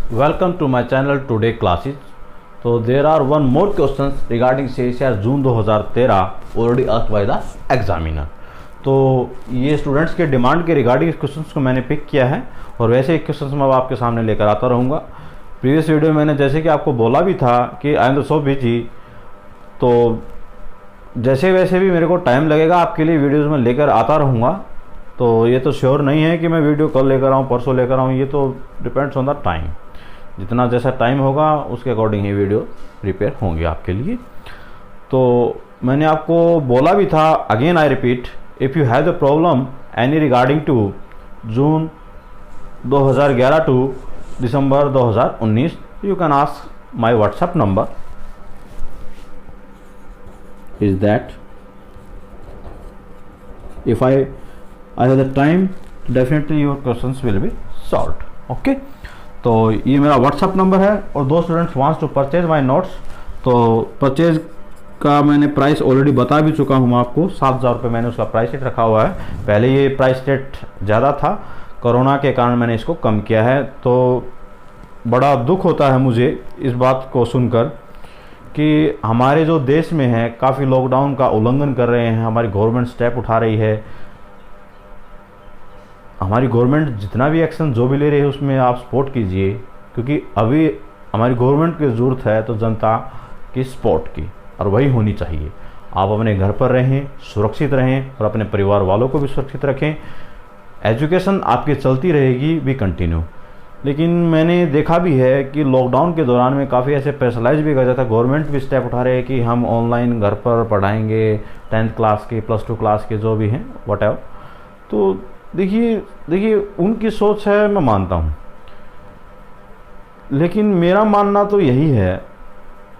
Welcome to my channel today classes. So there are one more questions regarding CSIR June 2013 already asked by the examiner. तो ये students के demand के regarding इस questions को मैंने pick किया है और वैसे ही क्वेश्चंस मैं आपके सामने लेकर आता रहूँगा। प्रीवियस वीडियो में मैंने जैसे कि आपको बोला भी था कि आई एम सो बिजी, तो जैसे वैसे भी मेरे को टाइम लगेगा आपके लिए वीडियोज़ में लेकर आता रहूँगा। तो ये तो श्योर नहीं है कि मैं वीडियो कल लेकर आऊँ परसों लेकर आऊँ, ये तो डिपेंड्स ऑन द टाइम। जितना जैसा टाइम होगा उसके अकॉर्डिंग ही वीडियो प्रिपेयर होंगे आपके लिए। तो मैंने आपको बोला भी था, again I repeat, if you have the problem any regarding to June 2011 to December 2019 you can ask my WhatsApp number is that if I have the time definitely your questions will be solved. Okay, तो ये मेरा WhatsApp number है। और दो students wants to purchase my notes, तो purchase का मैंने price already बता भी चुका हूँ आपको। 7,000 रुपये मैंने उसका प्राइस रेट रखा हुआ है। पहले ये प्राइस रेट ज़्यादा था, कोरोना के कारण मैंने इसको कम किया है। तो बड़ा दुख होता है मुझे इस बात को सुनकर कि हमारे जो देश में है काफ़ी लॉकडाउन का उल्लंघन कर रहे हैं। हमारी गवर्नमेंट स्टेप उठा रही है। हमारी गवर्नमेंट जितना भी एक्शन जो भी ले रही है उसमें आप सपोर्ट कीजिए, क्योंकि अभी हमारी गवर्नमेंट की ज़रूरत है तो जनता की सपोर्ट की, और वही होनी चाहिए। आप अपने घर पर रहें, सुरक्षित रहें और अपने परिवार वालों को भी सुरक्षित रखें। एजुकेशन आपकी चलती रहेगी भी कंटिन्यू। लेकिन मैंने देखा भी है कि लॉकडाउन के दौरान में काफ़ी ऐसे प्रेशराइज भी कर जाता है। गवर्नमेंट भी स्टेप उठा रहे हैं कि हम ऑनलाइन घर पर पढ़ाएंगे, 10th क्लास के, +2 क्लास के जो भी हैं व्हाटएवर। तो देखिए उनकी सोच है, मैं मानता हूँ, लेकिन मेरा मानना तो यही है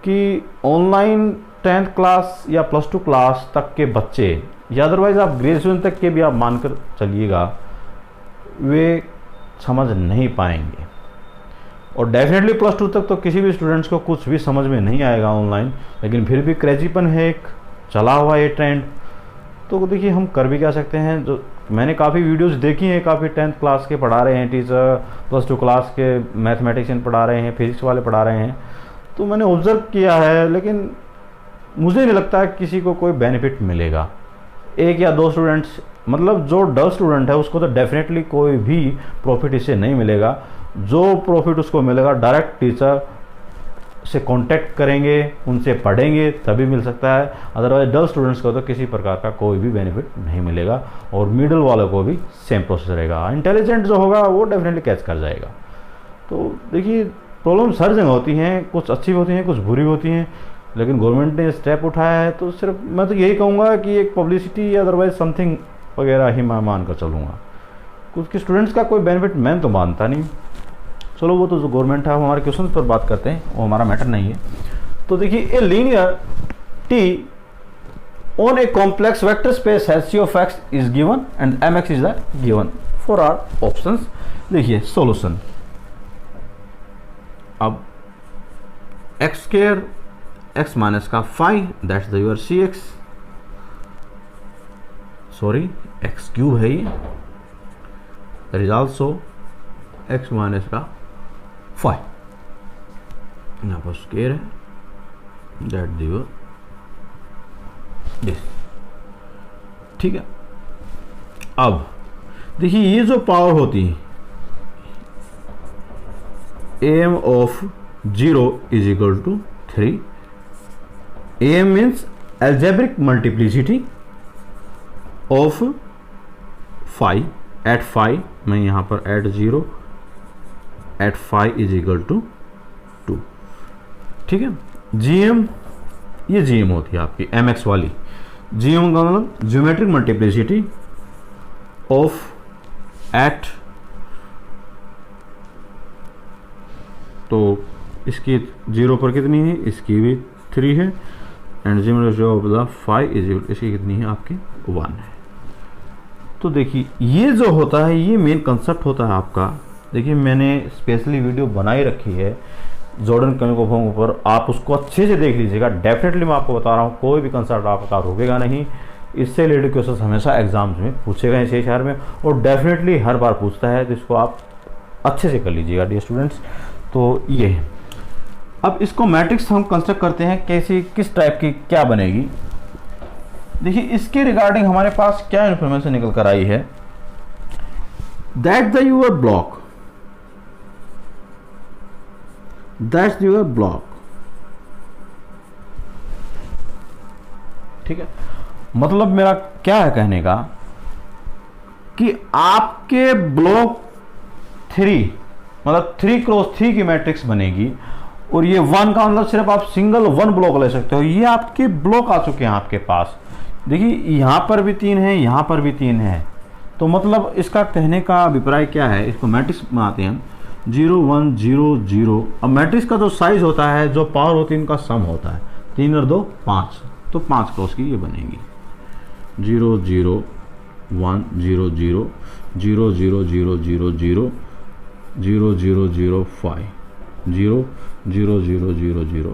कि ऑनलाइन 10th क्लास या +2 क्लास तक के बच्चे या अदरवाइज़ आप ग्रेजुएशन तक के भी आप मानकर चलिएगा, वे समझ नहीं पाएंगे। और डेफिनेटली +2 तक तो किसी भी स्टूडेंट्स को कुछ भी समझ में नहीं आएगा ऑनलाइन, लेकिन फिर भी क्रेजीपन है, एक चला हुआ ये ट्रेंड। तो देखिए हम कर भी क्या सकते हैं। जो मैंने काफ़ी वीडियोस देखी हैं, काफ़ी 10th क्लास के पढ़ा रहे हैं टीचर, +2 क्लास के मैथमेटिशियन पढ़ा रहे हैं, फिजिक्स वाले पढ़ा रहे हैं। तो मैंने ऑब्ज़र्व किया है, लेकिन मुझे नहीं लगता है किसी को कोई बेनिफिट मिलेगा। एक या दो स्टूडेंट्स, मतलब जो डल स्टूडेंट है उसको तो डेफिनेटली कोई भी प्रॉफिट इससे नहीं मिलेगा। जो प्रॉफिट उसको मिलेगा डायरेक्ट टीचर से कांटेक्ट करेंगे, उनसे पढ़ेंगे तभी मिल सकता है। अदरवाइज डल स्टूडेंट्स को तो किसी प्रकार का कोई भी बेनिफिट नहीं मिलेगा। और मिडिल वालों को भी सेम प्रोसेस रहेगा। इंटेलिजेंट जो होगा वो डेफिनेटली कैच कर जाएगा। तो देखिए प्रॉब्लम्स हर जगह होती हैं, कुछ अच्छी होती हैं, कुछ बुरी होती हैं, लेकिन गवर्नमेंट ने स्टेप उठाया है तो सिर्फ मैं तो यही कहूँगा कि एक पब्लिसिटी या अदरवाइज समथिंग वगैरह ही मैं मान कर चलूँगा। कुछ स्टूडेंट्स का कोई बेनिफिट मैं तो मानता नहीं। चलो वो तो जो गवर्नमेंट है, हम हमारे क्वेश्चन पर बात करते हैं, वो हमारा मैटर नहीं है। तो देखिए a linear T on a complex vector space has C of X is given and M X is the given four are options. देखिए सॉल्यूशन, अब एक्स स्क्वायर एक्स माइनस का five that's the your C X, sorry X cube है ये, that is also X minus का 5, यहाँ पर square है, that the this. ठीक है, अब देखिए ये जो पावर होती है am of 0 is equal to 3। am means algebraic multiplicity of 5 at 5, मैं यहाँ पर at 0 at 5 is equal to 2। ठीक है, gm, ये gm होती है आपकी mx वाली। gm का मतलब ज्योमेट्रिक मल्टीप्लिसिटी ऑफ एट, तो इसकी 0 पर कितनी है, इसकी भी 3 है, and geometric of the 5 is इसकी कितनी है आपकी 1 है। तो देखिए ये जो होता है ये मेन कंसेप्ट होता है आपका। देखिए मैंने स्पेशली वीडियो बनाई रखी है जॉर्डन कनिंघम के ऊपर, आप उसको अच्छे से देख लीजिएगा। डेफिनेटली मैं आपको बता रहा हूँ कोई भी कंसेप्ट आपका रुकेगा नहीं। इससे रिलेटेड क्वेश्चन हमेशा एग्जाम्स में पूछे गए CSIR में, और डेफिनेटली हर बार पूछता है, तो इसको आप अच्छे से कर लीजिएगा डियर स्टूडेंट्स। तो ये अब इसको मैट्रिक्स हम कंस्ट्रक्ट करते हैं कैसी, किस टाइप की क्या बनेगी। देखिए इसके रिगार्डिंग हमारे पास क्या इंफॉर्मेशन निकल कर आई है, that the your block, that's your block, ठीक है। मतलब मेरा क्या है कहने का कि आपके ब्लॉक 3 मतलब 3x3 की मैट्रिक्स बनेगी, और ये 1 का मतलब सिर्फ आप सिंगल 1 ब्लॉक ले सकते हो। ये आपके ब्लॉक आ चुके हैं आपके पास। देखिए यहाँ पर भी 3 है, यहाँ पर भी 3 है, तो मतलब इसका कहने का अभिप्राय क्या है, इसको मैट्रिक्स बनाते हैं हम 0 1 0 0। अब मैट्रिक्स का जो साइज होता है, जो पावर होती है, इनका सम होता है 3 और 2 5, तो 5 क्रॉस की ये बनेगी 0 0 1 0 0 0 0 0 0 0 0 0 0 5 0 0 0 0 0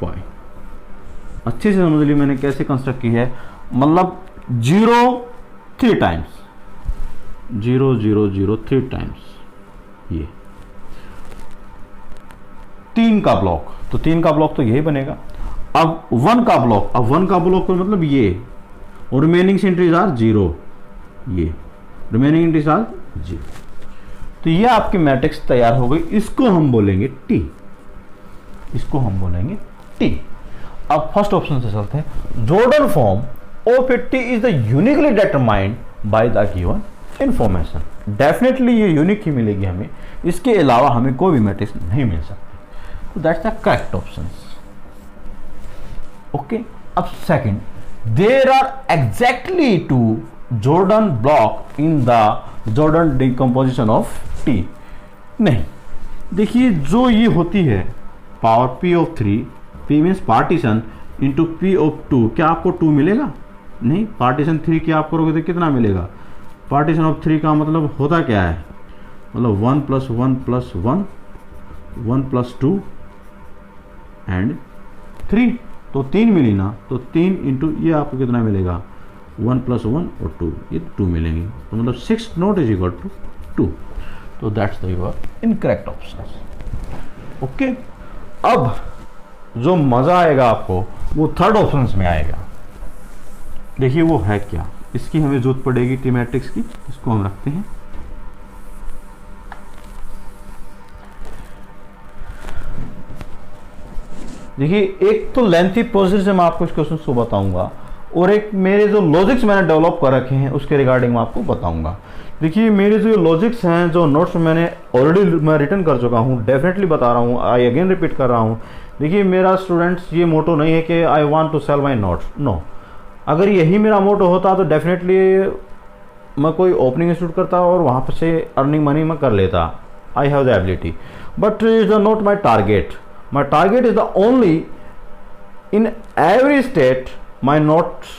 5। अच्छे से समझ ली मैंने कैसे कंस्ट्रक्ट की है। मतलब 0 3 टाइम्स, 0 0 0 3 टाइम्स, ये 3 का ब्लॉक, तो 3 का ब्लॉक तो यही बनेगा। अब 1 का ब्लॉक, अब 1 का ब्लॉक तो मतलब ये, और रिमेनिंग एंट्रीज आर 0, ये रिमेनिंग एंट्रीज आर 0। तो ये आपकी मैट्रिक्स तैयार हो गई। इसको हम बोलेंगे टी, इसको हम बोलेंगे टी। अब फर्स्ट ऑप्शन से चलते हैं। Jordan form of A T is the uniquely determined by the given information. Definitely ये यूनिक ही मिलेगी हमें, इसके अलावा हमें कोई भी मैट्रिक्स नहीं मिल सकती। तो that's the correct option. Okay, अब second, there are exactly 2 Jordan block in the Jordan decomposition of T. नहीं, देखिए जो ये होती है power p of 3, p means partition into p of 2, क्या आपको 2 मिलेगा? नहीं, पार्टीशन 3 की आप करोगे तो कितना मिलेगा? पार्टीशन ऑफ 3 का मतलब होता क्या है, मतलब 1 + 1 + 1 1 + 2 एंड 3, तो 3 मिली ना, तो 3 इंटू ये आपको कितना मिलेगा 1 + 1 और 2, ये 2 मिलेंगे, तो मतलब 6 नॉट इज इक्वल टू 2। तो that's the your incorrect option. Okay, अब जो मजा आएगा आपको वो थर्ड ऑप्शन में आएगा। देखिए वो है क्या, इसकी हमें जरूरत पड़ेगी टी मैट्रिक्स की, इसको हम रखते हैं। देखिए एक तो लेंथी प्रोसेस से मैं आपको इस क्वेश्चन को बताऊंगा, और एक मेरे जो लॉजिक्स मैंने डेवलप कर रखे हैं उसके रिगार्डिंग मैं आपको बताऊंगा। देखिए मेरे जो लॉजिक्स हैं, जो नोट्स मैंने ऑलरेडी मैं रिटर्न कर चुका हूँ, डेफिनेटली बता रहा हूँ, आई अगेन रिपीट कर रहा हूँ। देखिए मेरा स्टूडेंट्स ये मोटो नहीं है कि I want to sell my notes, no. अगर यही मेरा मोटो होता तो डेफिनेटली मैं कोई ओपनिंग इंस्टीट्यूट करता और वहाँ पर से अर्निंग मनी मैं कर लेता, I have the ability, but is the not my target. My target is the only in every state my notes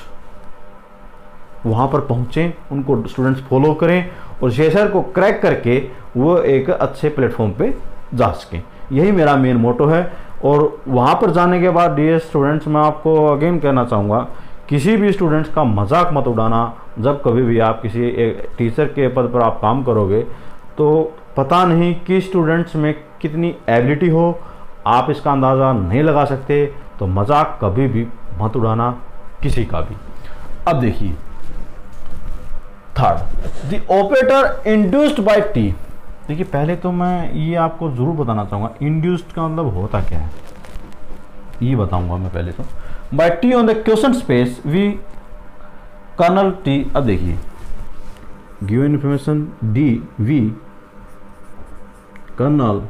वहाँ पर पहुँचें, उनको स्टूडेंट्स फॉलो करें और शेयर को क्रैक करके वो एक अच्छे प्लेटफॉर्म पे जा सकें। यही मेरा मेन मोटो है। और वहाँ पर जाने के बाद डियर स्टूडेंट्स, मैं आपको अगेन कहना चाहूँगा, किसी भी स्टूडेंट्स का मजाक मत उड़ाना। जब कभी भी आप किसी एक टीचर के पद पर आप काम करोगे तो पता नहीं कि स्टूडेंट्स में कितनी एबिलिटी हो, आप इसका अंदाज़ा नहीं लगा सकते, तो मजाक कभी भी मत उड़ाना किसी का भी। अब देखिए third, the operator induced by T. देखिए पहले तो मैं ये आपको जरूर बताना चाहूँगा, इंड्यूस्ड का मतलब होता क्या है ये बताऊंगा मैं पहले तो। By T on the question space we kernel T. अब देखिए given information D V kernel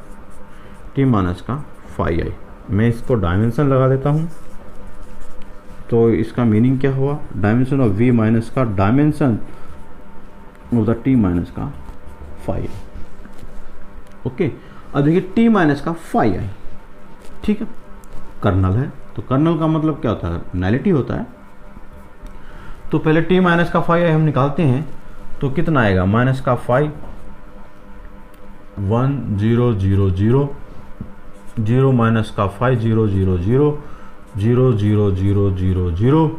T minus का फाई आई। मैं इसको डायमेंशन लगा देता हूँ, तो इसका मीनिंग क्या हुआ, डायमेंशन ऑफ वी माइनस का dimension of the T minus का फाई। ओके, अब देखिए टी माइनस का फाई आई, ठीक है, कर्नल है, तो कर्नल का मतलब क्या होता है, नैलिटी होता है। तो पहले टी माइनस का फाई आई हम निकालते हैं, तो कितना आएगा, माइनस का फाई 1 0 0 0 0 माइनस का फाई 0 0 0 0 0 0 0 0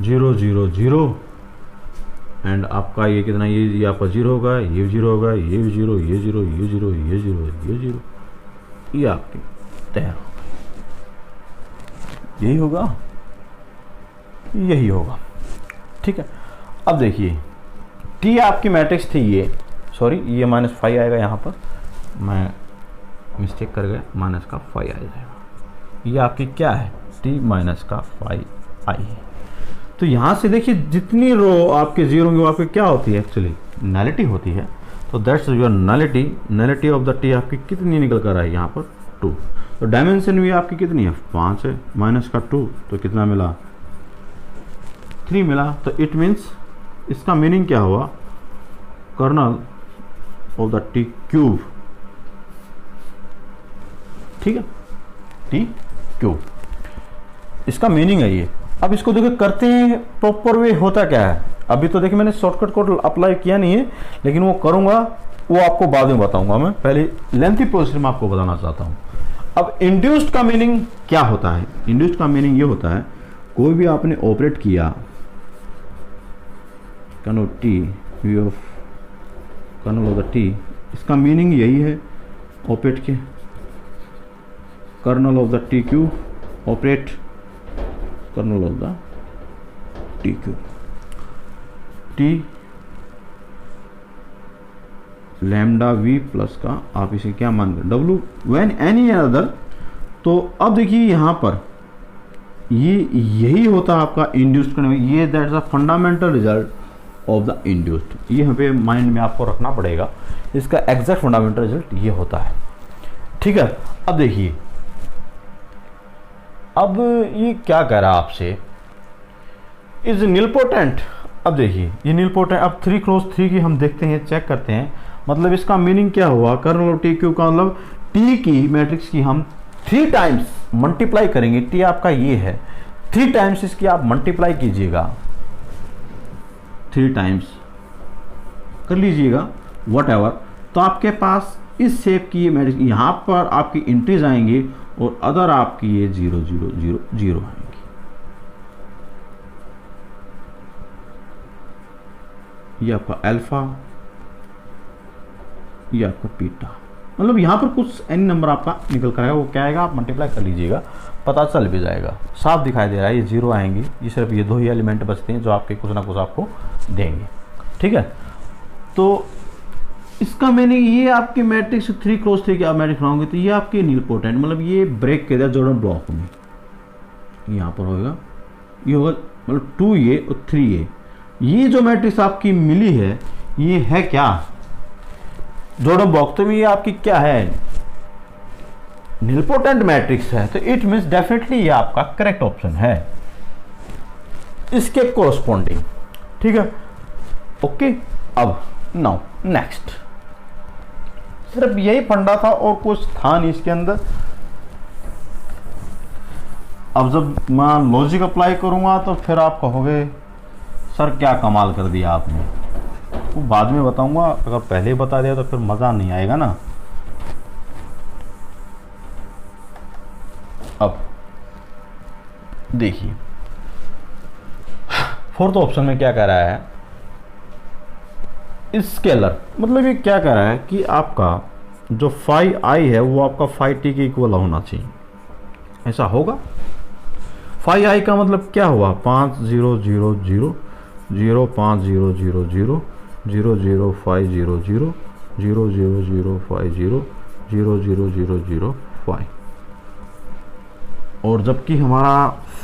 0 0 0 एंड आपका ये कितना, ये आपका 0 होगा, ये 0 होगा, ये 0, ये 0, ये 0, ये 0, ये 0, ये आपकी तैयार होगा, यही होगा, यही होगा। ठीक है, अब देखिए टी आपकी मैट्रिक्स थी ये, सॉरी ये -5 आएगा, यहाँ पर मैं मिस्टेक कर गया, माइनस का 5 आ जाएगा। ये आपकी क्या है, टी माइनस का 5 आई है। तो यहाँ से देखिए जितनी रो आपके जीरो होंगे वो आपकी क्या होती है, एक्चुअली नलिटी होती है। तो that's your nullity, nullity of the T आपकी कितनी निकल कर आई यहाँ पर 2। तो डायमेंशन भी आपकी कितनी है 5 है, माइनस का 2 तो कितना मिला 3 मिला। तो इट मीन्स इसका मीनिंग क्या हुआ, kernel of the T cube, ठीक है, टी क्यूब इसका मीनिंग है ये। अब इसको देखो करते हैं प्रॉपर वे होता क्या है। अभी तो देखिए मैंने शॉर्टकट कोड अप्लाई किया नहीं है, लेकिन वो करूंगा, वो आपको बाद में बताऊंगा। मैं पहले लेंथी प्रोसेस में आपको बताना चाहता हूं। अब इंड्यूस्ड का मीनिंग क्या होता है, इंड्यूस्ड का मीनिंग ये होता है कोई भी आपने ऑपरेट किया, kernel T V of kernel of the T, इसका मीनिंग यही है ऑपरेट के, kernel of the T cube operate kernel of the T cube, T lambda V plus का आप इसे क्या मान कर डब्लू व्हेन एनी अदर। तो अब देखिए यहाँ पर ये यही होता है आपका इंड्यूस्ड करने में, ये that's the fundamental result of the induced. ये यहाँ पे माइंड में आपको रखना पड़ेगा, इसका एग्जैक्ट फंडामेंटल रिजल्ट ये होता है। ठीक है, अब देखिए अब ये क्या कह रहा है आपसे, इज नीलपोटेंट। अब देखिए ये नीलपोटेंट, अब 3×3 की हम देखते हैं, चेक करते हैं, मतलब इसका मीनिंग क्या हुआ, कर्नल ऑफ टी क्यूब का मतलब टी की मैट्रिक्स की हम 3 टाइम्स मल्टीप्लाई करेंगे। टी आपका ये है, 3 टाइम्स इसकी आप मल्टीप्लाई कीजिएगा, 3 टाइम्स कर लीजिएगा वट एवर। तो आपके पास इस शेप की ये मैट्रिक्स, यहाँ पर आपकी एंट्रीज आएंगी और अदर आपकी ये 0 0 0 0 आएंगी। ये आपका अल्फा, ये आपका बीटा, मतलब यहाँ पर कुछ एन नंबर आपका निकल कर आएगा, वो क्या आएगा आप मल्टीप्लाई कर लीजिएगा, पता चल भी जाएगा, साफ दिखाई दे रहा है। ये 0 आएंगी, ये सिर्फ ये 2 ही एलिमेंट बचते हैं जो आपके कुछ ना कुछ आपको देंगे। ठीक है, तो इसका मैंने ये आपकी मैट्रिक्स 3×3 की आप मैट्रिक्स बनाओगे तो ये आपके नीलपोटेंट, मतलब ये ब्रेक के जॉर्डन ब्लॉक में यहाँ पर होगा, ये होगा मतलब 2A और 3A। ये जो मैट्रिक्स आपकी मिली है ये है क्या, जॉर्डन ब्लॉक। तो ये आपकी क्या है, नीलपोटेंट मैट्रिक्स है। तो इट मीन्स डेफिनेटली ये आपका करेक्ट ऑप्शन है इसके कोरस्पॉन्डिंग। ठीक है, ओके। अब नाउ नेक्स्ट, सिर्फ यही फंडा था और कुछ था नहीं इसके अंदर। अब जब मैं लॉजिक अप्लाई करूंगा तो फिर आप कहोगे सर क्या कमाल कर दिया आपने, वो बाद में बताऊंगा। अगर पहले ही बता दिया तो फिर मज़ा नहीं आएगा ना। अब देखिए फोर्थ ऑप्शन में क्या कह रहा है, स्केलर, मतलब ये क्या कह रहा है कि आपका जो फाई आई है वो आपका फाई टी के इक्वल होना चाहिए। ऐसा होगा, फाई आई का मतलब क्या हुआ, 5 0 0 0 0 5 0 0 0 0 0 5 0 0 0 0 0 5 0 0 0 0 0 5। और जबकि हमारा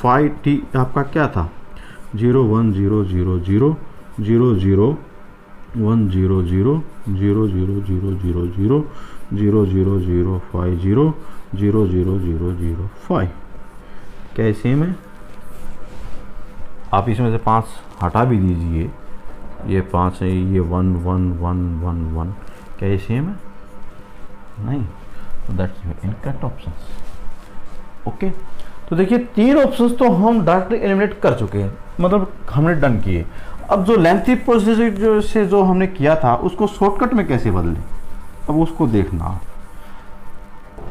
फाई टी आपका क्या था, 0 1 0 0 0 0 0 1 0 0 0 0 0 0 0 0 0 0 5 0 0 0 0 0 5। क्या ये सेम है? आप इसमें से 5 हटा भी दीजिए, ये 5 है, ये 1 1 1 1 1। क्या ये सेम है? नहीं। तो दैट्स इनकरेक्ट ऑप्शंस। ओके, तो देखिए 3 ऑप्शंस तो हम डायरेक्टली एलिमिनेट कर चुके हैं, मतलब हमने डन किए। अब जो लेंथी प्रोसेस से जो हमने किया था उसको शॉर्टकट में कैसे बदलें, अब उसको देखना।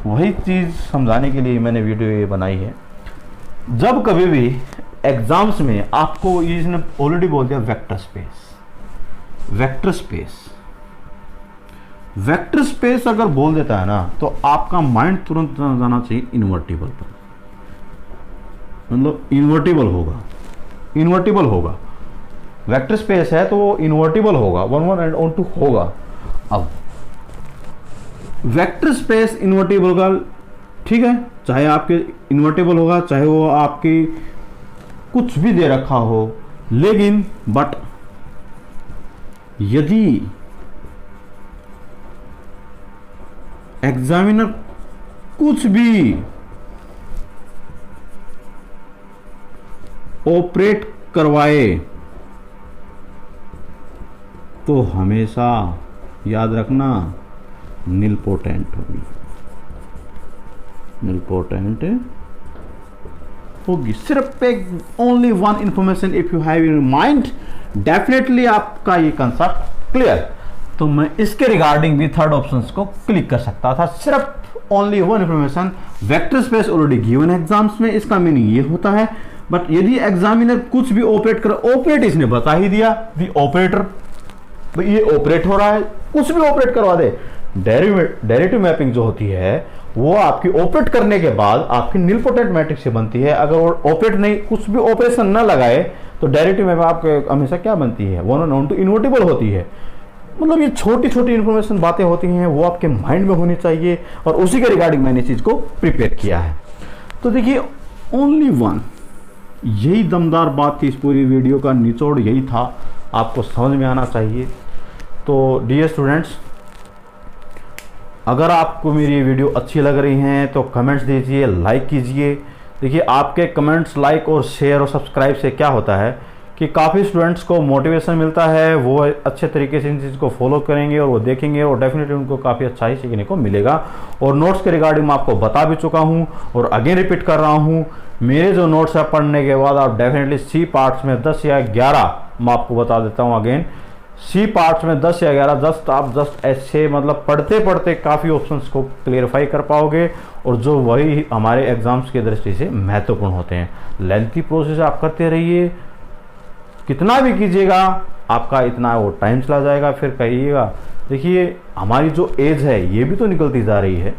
वही चीज़ समझाने के लिए मैंने वीडियो ये बनाई है। जब कभी भी एग्जाम्स में आपको ये इसने ऑलरेडी बोल दिया vector space, vector space vector space अगर बोल देता है ना तो आपका माइंड तुरंत जाना चाहिए इन्वर्टिबल पर, मतलब इन्वर्टिबल होगा। वेक्टर स्पेस है तो वो इन्वर्टिबल होगा, 1 1 एंड ऑन 2 होगा। अब वेक्टर स्पेस इन्वर्टिबल का ठीक है, चाहे आपके इन्वर्टिबल होगा, चाहे वो आपकी कुछ भी दे रखा हो, लेकिन बट यदि एग्जामिनर कुछ भी ऑपरेट करवाए तो हमेशा याद रखना निलपोटेंट होगी, निलपोटेंट होगी। सिर्फ एक only one information if you have in mind, definitely आपका ये कंसेप्ट क्लियर। तो मैं इसके रिगार्डिंग भी थर्ड ऑप्शन को क्लिक कर सकता था। सिर्फ only one information, vector space already given exams में, इसका मीनिंग ये होता है। बट यदि एग्जामिनर कुछ भी ऑपरेट कर, ऑपरेट इसने बता ही दिया, दी ऑपरेटर, ये ऑपरेट हो रहा है, कुछ भी ऑपरेट करवा दे। डेरिवेटिव मैपिंग जो होती है वो आपकी ऑपरेट करने के बाद आपकी निलपोटेंट मैट्रिक्स से बनती है। अगर वो ऑपरेट नहीं, कुछ भी ऑपरेशन ना लगाए तो डेरिवेटिव मैप आपके हमेशा क्या बनती है, 1 1 2 इन्वर्टिबल होती है। मतलब ये छोटी छोटी इंफॉर्मेशन बातें होती हैं, वो आपके माइंड में होनी चाहिए, और उसी के रिगार्डिंग मैंने चीज को प्रिपेयर किया है। तो देखिए ओनली वन, यही दमदार बात थी, इस पूरी वीडियो का निचोड़ यही था, आपको समझ में आना चाहिए। तो डियर स्टूडेंट्स, अगर आपको मेरी वीडियो अच्छी लग रही हैं तो कमेंट्स दीजिए, लाइक कीजिए। देखिए आपके कमेंट्स, लाइक और शेयर और सब्सक्राइब से क्या होता है कि काफ़ी स्टूडेंट्स को मोटिवेशन मिलता है, वो अच्छे तरीके से इन चीज़ को फॉलो करेंगे और वो देखेंगे, और डेफिनेटली उनको काफ़ी अच्छा ही सीखने को मिलेगा। और नोट्स के रिगार्डिंग मैं आपको बता भी चुका हूँ और अगेन रिपीट कर रहा हूँ, मेरे जो नोट्स है पढ़ने के बाद आप डेफिनेटली सी पार्ट्स में 10 या 11, मैं आपको बता देता हूँ अगेन, सी पार्ट्स में 10 या 11 जस्ट ऐसे मतलब पढ़ते पढ़ते काफ़ी ऑप्शंस को क्लियरफाई कर पाओगे, और जो वही हमारे एग्जाम्स की दृष्टि से महत्वपूर्ण होते हैं। लेंथी प्रोसेस आप करते रहिए, कितना भी कीजिएगा आपका इतना वो टाइम चला जाएगा, फिर कहिएगा। देखिए हमारी जो एज है ये भी तो निकलती जा रही है,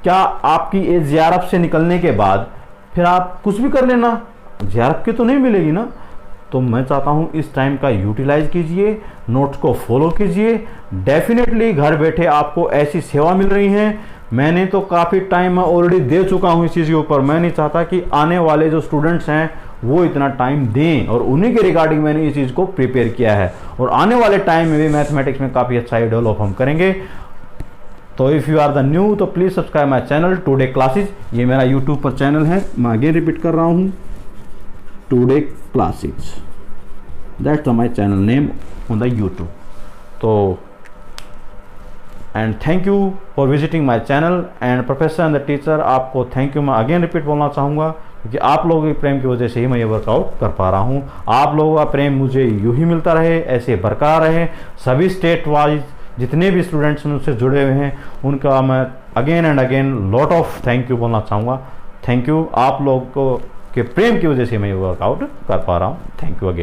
क्या आपकी एज जेआरएफ से निकलने के बाद फिर आप कुछ भी कर लेना, जेआरएफ की तो नहीं मिलेगी ना। तो मैं चाहता हूँ इस टाइम का यूटिलाइज कीजिए, नोट्स को फॉलो कीजिए। डेफिनेटली घर बैठे आपको ऐसी सेवा मिल रही है, मैंने तो काफ़ी टाइम मैं ऑलरेडी दे चुका हूँ इस चीज़ के ऊपर। मैं नहीं चाहता कि आने वाले जो स्टूडेंट्स हैं वो इतना टाइम दें, और उन्हीं के रिगार्डिंग मैंने इस चीज़ को प्रिपेयर किया है, और आने वाले टाइम में भी मैथमेटिक्स में काफ़ी अच्छा डेवलप हम करेंगे। तो if you are the new तो please subscribe my channel today classes, ये मेरा यूट्यूब पर चैनल है, मैं अगेन रिपीट कर रहा हूँ, today classes, that's my channel name on the YouTube. तो and thank you for visiting my channel, and professor and the teacher, आपको थैंक यू मैं अगेन रिपीट बोलना चाहूँगा, क्योंकि आप लोगों के प्रेम की वजह से ही मैं ये वर्कआउट कर पा रहा हूँ। आप लोगों का प्रेम मुझे यूं ही मिलता रहे, ऐसे बरकरार रहे। सभी स्टेट वाइज जितने भी स्टूडेंट्स मुझसे जुड़े हुए हैं उनका मैं again and again lot of thank you बोलना चाहूँगा। थैंक यू, आप लोगों के प्रेम की वजह से मैं ये वर्कआउट कर पा रहा हूँ। Thank you again.